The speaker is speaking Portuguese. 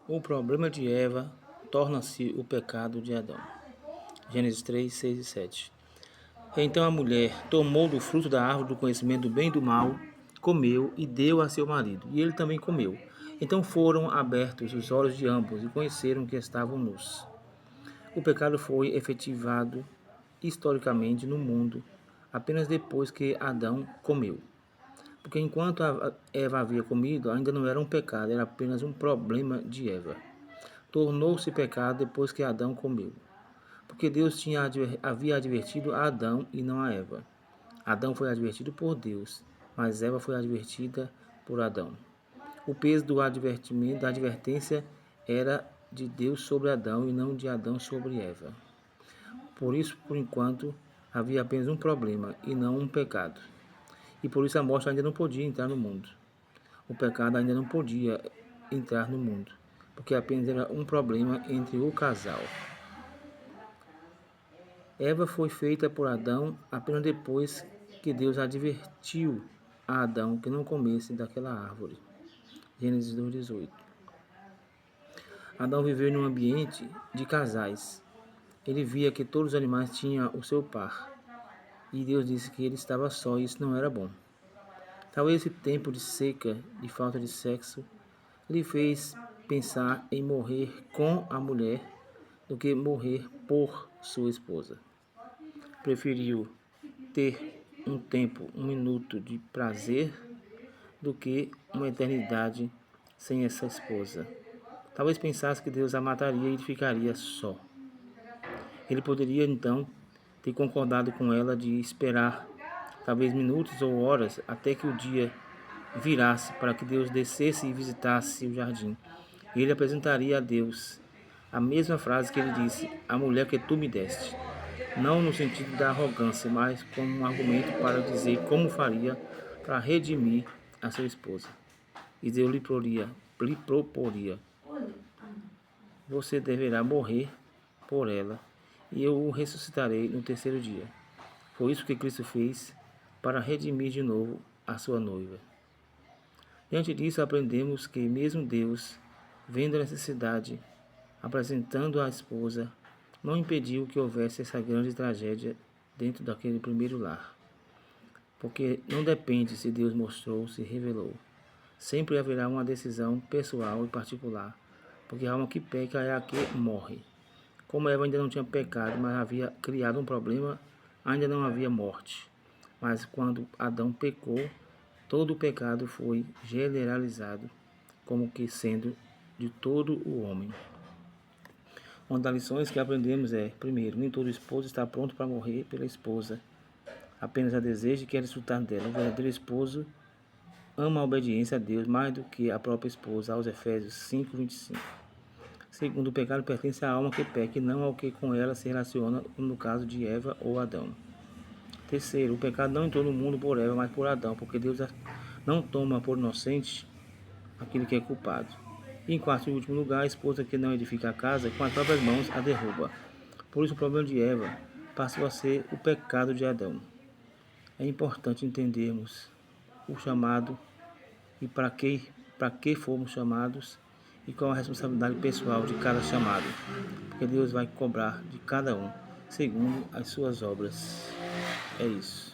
O problema de Eva torna-se o pecado de Adão. Gênesis 3, 6 e 7. Então a mulher tomou do fruto da árvore do conhecimento do bem e do mal, comeu e deu a seu marido, e ele também comeu. Então foram abertos os olhos de ambos e conheceram que estavam nus. O pecado foi efetivado historicamente no mundo apenas depois que Adão comeu. Porque enquanto Eva havia comido, ainda não era um pecado, era apenas um problema de Eva. Tornou-se pecado depois que Adão comeu. Porque Deus havia advertido a Adão e não a Eva. Adão foi advertido por Deus, mas Eva foi advertida por Adão. O peso da advertência era de Deus sobre Adão e não de Adão sobre Eva. Por isso, por enquanto, havia apenas um problema e não um pecado. E por isso a morte ainda não podia entrar no mundo. O pecado ainda não podia entrar no mundo, porque apenas era um problema entre o casal. Eva foi feita por Adão apenas depois que Deus advertiu a Adão que não comesse daquela árvore. Gênesis 2:18. Adão viveu em um ambiente de casais. Ele via que todos os animais tinham o seu par. E Deus disse que ele estava só e isso não era bom. Talvez esse tempo de seca, de falta de sexo, lhe fez pensar em morrer com a mulher do que morrer por sua esposa. Preferiu ter um tempo, um minuto de prazer do que uma eternidade sem essa esposa. Talvez pensasse que Deus a mataria e ele ficaria só. Ele poderia então ter concordado com ela de esperar talvez minutos ou horas até que o dia virasse para que Deus descesse e visitasse o jardim. Ele apresentaria a Deus a mesma frase que ele disse: a mulher que tu me deste. Não no sentido da arrogância, mas como um argumento para dizer como faria para redimir a sua esposa. E Deus lhe proporia: você deverá morrer por ela, e eu o ressuscitarei no terceiro dia. Foi isso que Cristo fez para redimir de novo a sua noiva. Diante disso, aprendemos que mesmo Deus, vendo a necessidade, apresentando a esposa, não impediu que houvesse essa grande tragédia dentro daquele primeiro lar. Porque não depende se Deus mostrou, se revelou. Sempre haverá uma decisão pessoal e particular, porque a alma que peca é a que morre. Como Eva ainda não tinha pecado, mas havia criado um problema, ainda não havia morte. Mas quando Adão pecou, todo o pecado foi generalizado, como que sendo de todo o homem. Uma das lições que aprendemos é, primeiro, nem todo esposo está pronto para morrer pela esposa. Apenas a deseja e quer desfrutar dela. O verdadeiro esposo ama a obediência a Deus mais do que a própria esposa, aos Efésios 5:25. Segundo, o pecado pertence à alma que peca e não ao que com ela se relaciona, como no caso de Eva ou Adão. Terceiro, o pecado não entrou no mundo por Eva, mas por Adão, porque Deus não toma por inocente aquele que é culpado. E em quarto e último lugar, a esposa que não edifica a casa, com as próprias mãos a derruba. Por isso o problema de Eva passou a ser o pecado de Adão. É importante entendermos o chamado e para que fomos chamados e qual a responsabilidade pessoal de cada chamado, porque Deus vai cobrar de cada um segundo as suas obras. É isso.